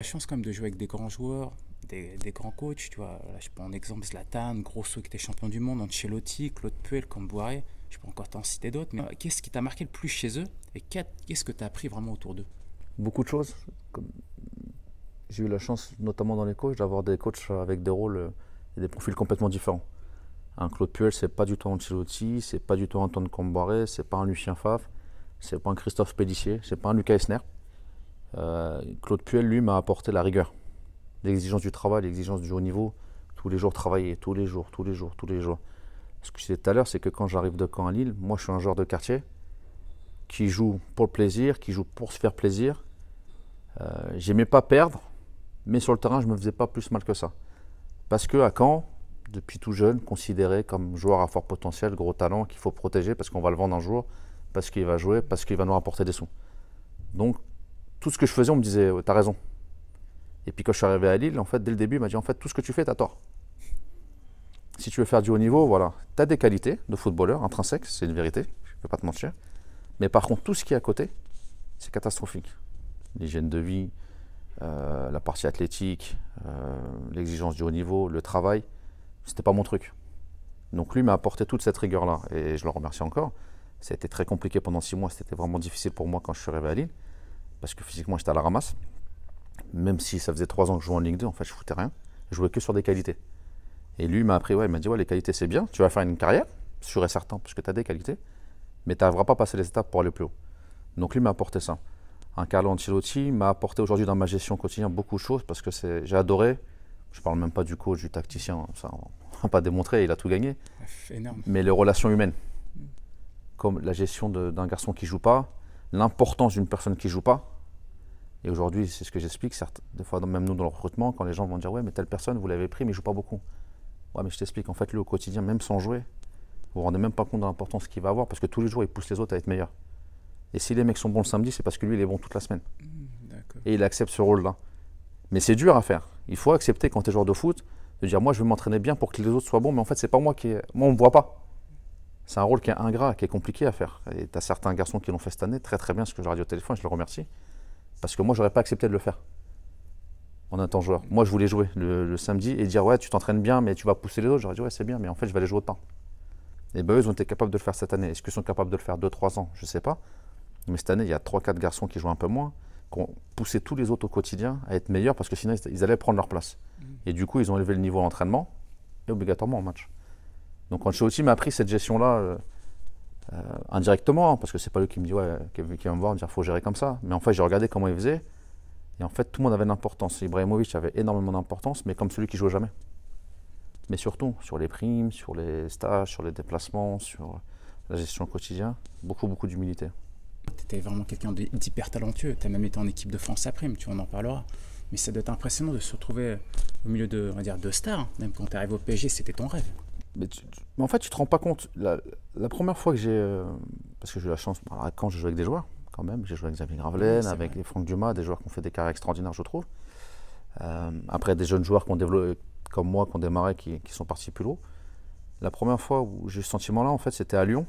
La chance quand même de jouer avec des grands joueurs, des grands coachs, tu vois. Là, je prends un exemple, Zlatan, Grosso qui était champion du monde, Ancelotti, Claude Puel, Camboire. Je peux encore t'en citer d'autres, mais qu'est-ce qui t'a marqué le plus chez eux et qu'est-ce que t'as appris vraiment autour d'eux? Beaucoup de choses. J'ai eu la chance, notamment dans les coachs, d'avoir des coachs avec des rôles et des profils complètement différents. Un Claude Puel, c'est pas du tout Ancelotti, c'est pas du tout Antoine Camboire, c'est pas un Lucien Favre, c'est pas un Christophe Pélissier, c'est pas un Lucas Esner. Claude Puel, lui, m'a apporté la rigueur, l'exigence du travail, l'exigence du haut niveau. Tous les jours travailler, tous les jours, tous les jours, tous les jours. Ce que je disais tout à l'heure, c'est que quand j'arrive de Caen à Lille, moi je suis un joueur de quartier qui joue pour le plaisir, qui joue pour se faire plaisir. J'aimais pas perdre, mais sur le terrain, je me faisais pas plus mal que ça. Parce que à Caen, depuis tout jeune, considéré comme joueur à fort potentiel, gros talent, qu'il faut protéger parce qu'on va le vendre un jour, parce qu'il va jouer, parce qu'il va nous rapporter des sous. Donc, tout ce que je faisais, on me disait, t'as raison. Et puis quand je suis arrivé à Lille, en fait, dès le début, il m'a dit, en fait, tout ce que tu fais, t'as tort. Si tu veux faire du haut niveau, voilà, t'as des qualités de footballeur intrinsèques, c'est une vérité, je ne vais pas te mentir. Mais par contre, tout ce qui est à côté, c'est catastrophique. L'hygiène de vie, la partie athlétique, l'exigence du haut niveau, le travail, c'était pas mon truc. Donc lui m'a apporté toute cette rigueur-là et je le remercie encore. Ça a été très compliqué pendant 6 mois, c'était vraiment difficile pour moi quand je suis arrivé à Lille parce que physiquement j'étais à la ramasse. Même si ça faisait 3 ans que je jouais en Ligue 2, en fait je foutais rien. Je jouais que sur des qualités. Et lui m'a appris, ouais, il m'a dit ouais, les qualités c'est bien, tu vas faire une carrière, sûr et certain, parce que tu as des qualités, mais tu n'arriveras pas à passer les étapes pour aller plus haut. Donc lui m'a apporté ça. Un Carlo Ancelotti m'a apporté aujourd'hui dans ma gestion quotidienne beaucoup de choses parce que j'ai adoré. Je parle même pas du coach, du tacticien, ça on va pas démontrer, il a tout gagné. Énorme. Mais les relations humaines, comme la gestion d'un garçon qui joue pas, l'importance d'une personne qui joue pas. Et aujourd'hui, c'est ce que j'explique, certes, des fois même nous dans le recrutement, quand les gens vont dire ouais mais telle personne vous l'avez pris mais il joue pas beaucoup. Ouais mais je t'explique, en fait lui au quotidien, même sans jouer, vous vous rendez même pas compte de l'importance qu'il va avoir parce que tous les jours il pousse les autres à être meilleurs. Et si les mecs sont bons le samedi, c'est parce que lui il est bon toute la semaine. D'accord. Et il accepte ce rôle-là. Mais c'est dur à faire. Il faut accepter quand tu es joueur de foot, de dire moi je vais m'entraîner bien pour que les autres soient bons, mais en fait c'est pas moi qui moi on me voit pas. C'est un rôle qui est ingrat, qui est compliqué à faire. Et tu as certains garçons qui l'ont fait cette année très très bien, ce que j'aurais dit au téléphone, je le remercie. Parce que moi j'aurais pas accepté de le faire en étant joueur. Moi je voulais jouer le samedi et dire ouais tu t'entraînes bien mais tu vas pousser les autres. J'aurais dit ouais c'est bien mais en fait je vais aller jouer autant. Et ben eux ils ont été capables de le faire cette année. Est-ce qu'ils sont capables de le faire 2 3 ans? Je sais pas. Mais cette année il y a 3 4 garçons qui jouent un peu moins, qui ont poussé tous les autres au quotidien à être meilleurs parce que sinon ils allaient prendre leur place. Et du coup ils ont élevé le niveau à l'entraînement et obligatoirement en match. Donc Ancelotti m'a appris cette gestion-là indirectement, hein, parce que c'est pas lui qui me dit ouais, qui va me voir me dire faut gérer comme ça. Mais en fait j'ai regardé comment il faisait et en fait tout le monde avait de l'importance. Ibrahimovic avait énormément d'importance, mais comme celui qui jouait jamais. Mais surtout sur les primes, sur les stages, sur les déplacements, sur la gestion au quotidien, beaucoup d'humilité. Tu étais vraiment quelqu'un d'hyper talentueux. Tu as même été en équipe de France après, mais tu en parleras. Mais ça doit être impressionnant de se retrouver au milieu de, on va dire, de stars. Même quand tu arrives au PSG, c'était ton rêve. Mais en fait, tu te rends pas compte. La première fois que j'ai. Parce que j'ai eu la chance. Alors, quand je joue avec des joueurs, quand même. J'ai joué avec Xavier Oui, Gravelaine, c'est avec vrai. les Franck Dumas, des joueurs qui ont fait des carrières extraordinaires, je trouve. Après, des jeunes joueurs qui ont développé, comme moi, qui ont démarré, qui sont partis plus haut. La première fois où j'ai eu ce sentiment-là, en fait, c'était à Lyon.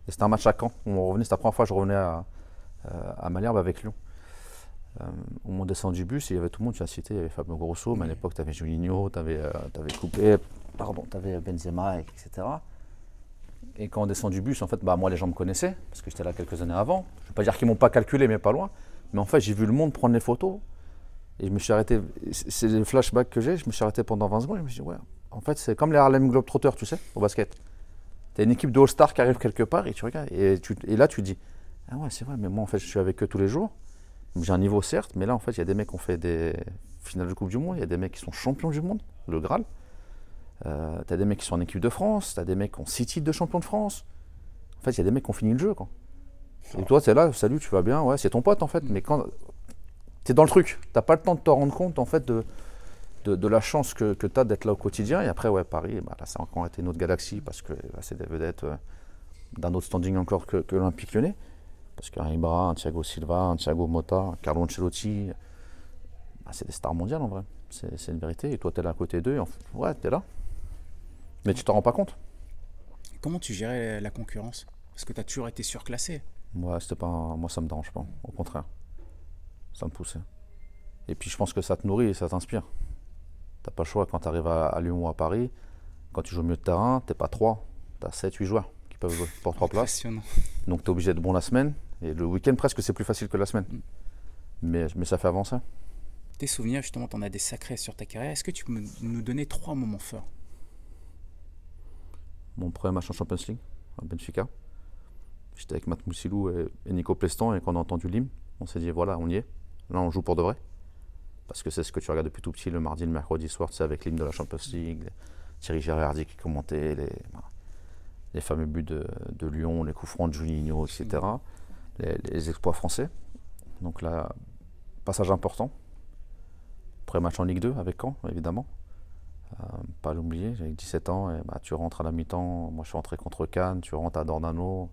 Et c'était un match à Caen. Où on revenait, c'était la première fois que je revenais à Malherbe avec Lyon. Au moment descend du bus, il y avait tout le monde, tu as cité, il y avait Fabio Grosso, mais à Oui. l'époque, tu avais Juninho, tu avais Coupé, pardon, tu avais Benzema, etc. Et quand on descend du bus, en fait, bah, moi, les gens me connaissaient, parce que j'étais là quelques années avant. Je ne vais pas dire qu'ils ne m'ont pas calculé, mais pas loin. Mais en fait, j'ai vu le monde prendre les photos. Et je me suis arrêté, c'est les flashbacks que j'ai, je me suis arrêté pendant 20 secondes. Et je me suis dit, ouais, en fait, c'est comme les Harlem Globetrotters, tu sais, au basket. Tu as une équipe de All-Star qui arrive quelque part et tu regardes. Et là, tu te dis, ah ouais, c'est vrai, mais moi, en fait, je suis avec eux tous les jours. J'ai un niveau, certes, mais là, en fait, il y a des mecs qui ont fait des finales de Coupe du Monde, il y a des mecs qui sont champions du monde, le Graal. Tu as des mecs qui sont en équipe de France, tu as des mecs qui ont 6 titres de champion de France. En fait, il y a des mecs qui ont fini le jeu, quoi. Et toi, tu es là, salut, tu vas bien, ouais, c'est ton pote, en fait. Mais quand tu es dans le truc, tu n'as pas le temps de te rendre compte, en fait, de la chance que tu as d'être là au quotidien. Et après, ouais, Paris, bah, là, ça a encore été une autre galaxie parce que là, c'est des vedettes d'un autre standing encore que l'Olympique Lyonnais. Parce qu'un Ibra, un Thiago Silva, un Thiago Motta, un Carlo Ancelotti, bah, c'est des stars mondiales en vrai. C'est une vérité. Et toi, tu es là à côté d'eux. Ouais, tu es là. Mais tu t'en rends pas compte. Comment tu gérais la concurrence? Parce que tu as toujours été surclassé. Moi, moi, ça me dérange pas. Au contraire, ça me poussait. Et puis je pense que ça te nourrit et ça t'inspire. Tu n'as pas le choix quand tu arrives à Lyon ou à Paris. Quand tu joues au milieu de terrain, tu n'es pas 3, tu as 7-8 joueurs qui peuvent jouer pour 3 places. Donc tu es obligé d'être bon la semaine. Et le week-end, presque, c'est plus facile que la semaine. Mais ça fait avancer. Tes souvenirs, justement, tu en as des sacrés sur ta carrière. Est-ce que tu peux nous donner 3 moments forts? Mon premier match en Champions League, à Benfica. J'étais avec Matt Moussilou et Nico Plestan, et quand on a entendu l'hymne, on s'est dit voilà, on y est. Là, on joue pour de vrai. Parce que c'est ce que tu regardes depuis tout petit, le mardi, le mercredi soir, tu sais, avec l'hymne de la Champions League, Thierry Gerardi qui commentait, les fameux buts de Lyon, les coups francs de Juninho, etc. Les exploits français. Donc là, passage important. Après match en Ligue 2 avec Caen, évidemment. Pas l'oublier, j'avais 17 ans, et tu rentres à la mi-temps. Moi, je suis rentré contre Cannes, tu rentres à Dornano.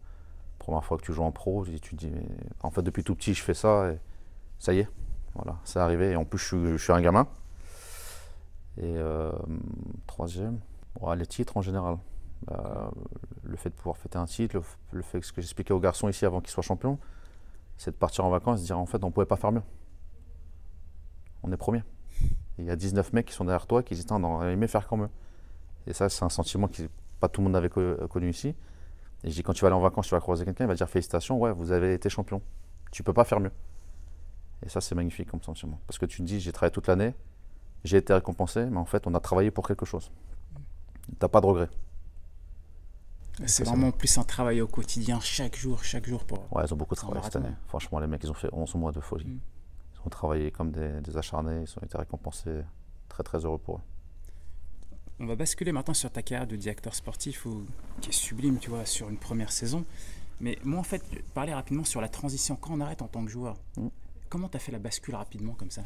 Première fois que tu joues en pro, tu te dis, mais en fait, depuis tout petit, je fais ça, et ça y est, voilà, c'est arrivé. Et en plus, je suis un gamin. Et troisième, les titres en général. Le fait de pouvoir fêter un titre, le fait que ce que j'expliquais aux garçons ici avant qu'ils soient champions, c'est de partir en vacances et de dire en fait, on ne pouvait pas faire mieux. On est premier. Il y a 19 mecs qui sont derrière toi qui disent on aurait aimé faire comme eux. Et ça, c'est un sentiment que pas tout le monde avait connu ici. Et je dis quand tu vas aller en vacances, tu vas croiser quelqu'un, il va dire félicitations, ouais, vous avez été champion. Tu peux pas faire mieux. Et ça, c'est magnifique comme sentiment. Parce que tu te dis, j'ai travaillé toute l'année, j'ai été récompensé, mais en fait, on a travaillé pour quelque chose. Tu n'as pas de regret. C'est vraiment plus un travail au quotidien, chaque jour pour. Ouais, ils ont beaucoup de travail cette année. Franchement, les mecs, ils ont fait 11 mois de folie. Ils ont travaillé comme des acharnés, ils ont été récompensés. Très, très heureux pour eux. On va basculer maintenant sur ta carrière de directeur sportif qui est sublime, tu vois, sur une première saison. Mais moi, en fait, parler rapidement sur la transition quand on arrête en tant que joueur. Comment tu as fait la bascule rapidement comme ça?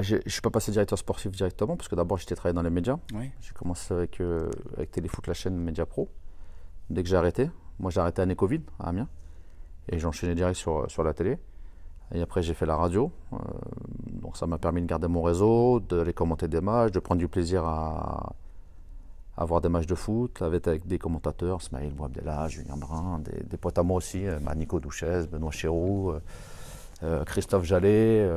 Je ne suis pas passé directeur sportif directement parce que d'abord j'étais travaillé dans les médias. Ouais. J'ai commencé avec Téléfoot, la chaîne Média Pro. Dès que j'ai arrêté, moi j'ai arrêté année Covid à Amiens et j'ai enchaîné direct sur la télé. Et après j'ai fait la radio. Donc ça m'a permis de garder mon réseau, d'aller commenter des matchs, de prendre du plaisir à voir des matchs de foot avec des commentateurs, Smaïl Bouabdella, Julien Brun, des potes à moi aussi, Nico Douchès, Benoît Chéroux. Christophe Jallet,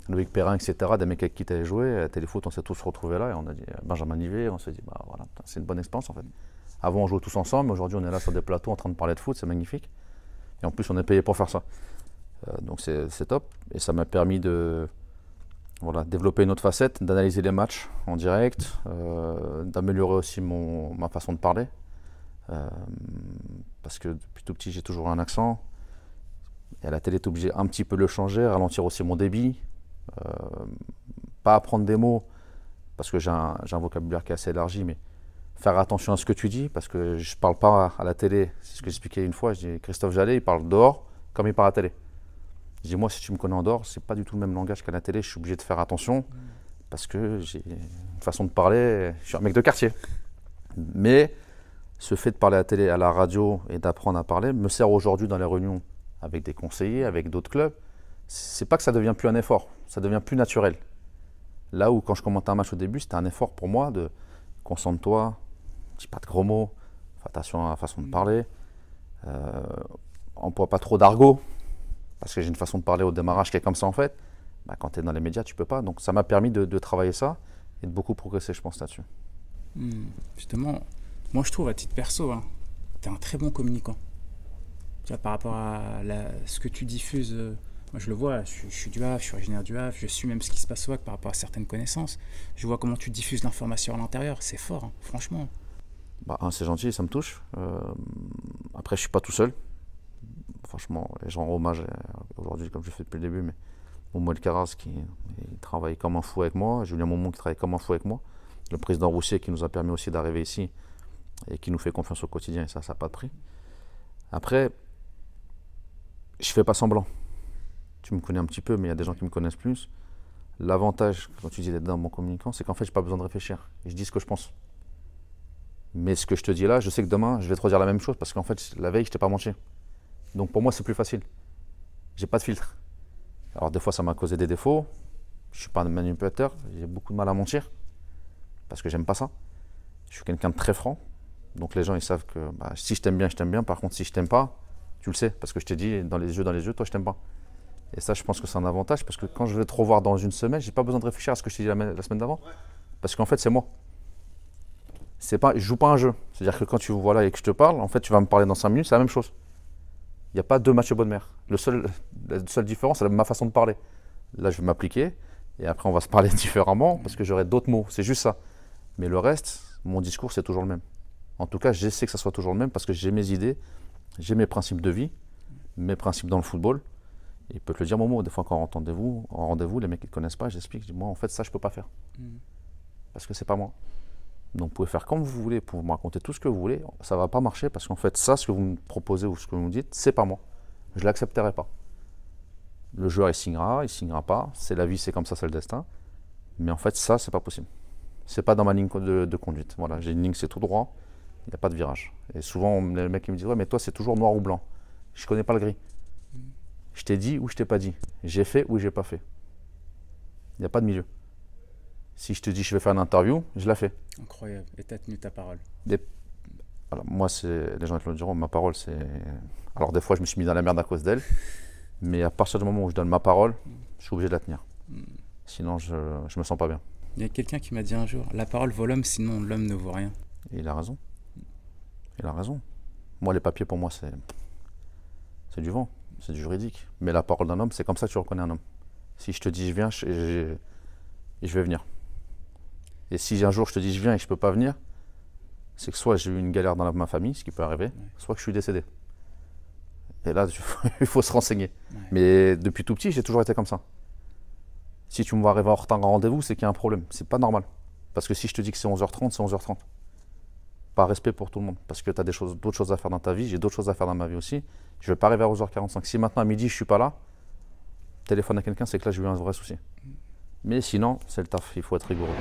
Loïc Perrin, etc., des mecs avec qui tu allais jouer. À Téléfoot, on s'est tous retrouvés là et on a dit Benjamin Nivet, on s'est dit voilà, c'est une bonne expérience en fait. Avant on jouait tous ensemble, aujourd'hui on est là sur des plateaux en train de parler de foot, c'est magnifique. Et en plus on est payé pour faire ça. Donc c'est top. Et ça m'a permis de développer une autre facette, d'analyser les matchs en direct, d'améliorer aussi ma façon de parler. Parce que depuis tout petit j'ai toujours un accent. Et à la télé, tu es obligé un petit peu de le changer, ralentir aussi mon débit, pas apprendre des mots, parce que j'ai un vocabulaire qui est assez élargi, mais faire attention à ce que tu dis, parce que je ne parle pas à la télé. C'est ce que j'expliquais une fois, je dis Christophe Jallet, il parle dehors comme il parle à la télé. Je dis moi, si tu me connais en dehors, c'est pas du tout le même langage qu'à la télé, je suis obligé de faire attention, parce que j'ai une façon de parler, je suis un mec de quartier. Mais ce fait de parler à la télé, à la radio et d'apprendre à parler me sert aujourd'hui dans les réunions avec des conseillers, avec d'autres clubs. C'est pas que ça devient plus un effort, ça devient plus naturel. Là où quand je commentais un match au début, c'était un effort pour moi de concentre-toi, dis pas de gros mots, fais attention à la façon de parler, emploie pas trop d'argot, parce que j'ai une façon de parler au démarrage qui est comme ça en fait. Quand tu es dans les médias, tu peux pas. Donc ça m'a permis de travailler ça et de beaucoup progresser, je pense, là-dessus. Justement, moi je trouve à titre perso, tu es un très bon communicant. Tu vois, par rapport à ce que tu diffuses, moi je le vois, je suis du Havre, je suis originaire du Havre, je suis même ce qui se passe au Havre par rapport à certaines connaissances. Je vois comment tu diffuses l'information à l'intérieur, c'est fort, franchement. C'est gentil, ça me touche. Après, je suis pas tout seul. Franchement, je rends hommage aujourd'hui, comme je fais depuis le début, mais Momo El Karaz qui travaille comme un fou avec moi, Julien Momon qui travaille comme un fou avec moi, le président Roussier qui nous a permis aussi d'arriver ici et qui nous fait confiance au quotidien, et ça n'a pas de prix. Après, je fais pas semblant. Tu me connais un petit peu, mais il y a des gens qui me connaissent plus. L'avantage, quand tu dis d'être dans mon communicant, c'est qu'en fait, je n'ai pas besoin de réfléchir. Je dis ce que je pense. Mais ce que je te dis là, je sais que demain, je vais te redire la même chose parce qu'en fait, la veille, je t'ai pas menti. Donc pour moi, c'est plus facile. J'ai pas de filtre. Alors des fois, ça m'a causé des défauts. Je suis pas un manipulateur. J'ai beaucoup de mal à mentir parce que j'aime pas ça. Je suis quelqu'un de très franc. Donc les gens, ils savent que si je t'aime bien, je t'aime bien. Par contre, si je t'aime pas, tu le sais parce que je t'ai dit dans les yeux, toi, je t'aime pas. Et ça, je pense que c'est un avantage parce que quand je vais te revoir dans une semaine, j'ai pas besoin de réfléchir à ce que je t'ai dit la semaine d'avant. Parce qu'en fait, c'est moi. C'est pas, je joue pas un jeu. C'est-à-dire que quand tu vois là et que je te parle, en fait, tu vas me parler dans 5 minutes, c'est la même chose. Il n'y a pas deux matchs bonne mère. La seule différence, c'est ma façon de parler. Là, je vais m'appliquer et après, on va se parler différemment parce que j'aurai d'autres mots. C'est juste ça. Mais le reste, mon discours, c'est toujours le même. En tout cas, j'essaie que ça soit toujours le même parce que j'ai mes idées, j'ai mes principes de vie, mes principes dans le football. Et il peut te le dire, Momo, des fois, quand en rendez-vous, les mecs ne connaissent pas, j'explique, je dis, moi, en fait, ça, je ne peux pas faire. Parce que c'est pas moi. Donc, vous pouvez faire comme vous voulez, pour me raconter tout ce que vous voulez. Ça ne va pas marcher parce qu'en fait, ça, ce que vous me proposez ou ce que vous me dites, c'est pas moi. Je ne l'accepterai pas. Le joueur, il signera pas. C'est la vie, c'est comme ça, c'est le destin. Mais en fait, ça, c'est pas possible. C'est pas dans ma ligne de conduite. Voilà, j'ai une ligne, c'est tout droit. Il n'y a pas de virage. Et souvent, les mecs ils me disent, ouais, mais toi, c'est toujours noir ou blanc. Je connais pas le gris. Je t'ai dit ou je t'ai pas dit. J'ai fait ou j'ai pas fait. Il n'y a pas de milieu. Si je te dis je vais faire une interview, je la fais. Incroyable. Et tu as tenu ta parole. Alors, moi, les gens te le diront, ma parole, c'est. Alors, des fois, je me suis mis dans la merde à cause d'elle. Mais à partir du moment où je donne ma parole, je suis obligé de la tenir. Sinon, je me sens pas bien. Il y a quelqu'un qui m'a dit un jour, la parole vaut l'homme, sinon l'homme ne vaut rien. Et il a raison. Il a raison. Moi, les papiers, pour moi, c'est du vent. C'est du juridique. Mais la parole d'un homme, c'est comme ça que tu reconnais un homme. Si je te dis je viens, je vais venir. Et si un jour je te dis je viens et que je ne peux pas venir, c'est que soit j'ai eu une galère dans ma famille, ce qui peut arriver, soit que je suis décédé. Et là, il faut se renseigner. Mais depuis tout petit, j'ai toujours été comme ça. Si tu me vois arriver en retard à un rendez-vous, c'est qu'il y a un problème. C'est pas normal. Parce que si je te dis que c'est 11h30, c'est 11h30. Par respect pour tout le monde. Parce que tu as d'autres choses à faire dans ta vie, j'ai d'autres choses à faire dans ma vie aussi. Je ne vais pas arriver à 11h45. Si maintenant à midi, je ne suis pas là, téléphone à quelqu'un, c'est que là, j'ai eu un vrai souci. Mais sinon, c'est le taf. Il faut être rigoureux.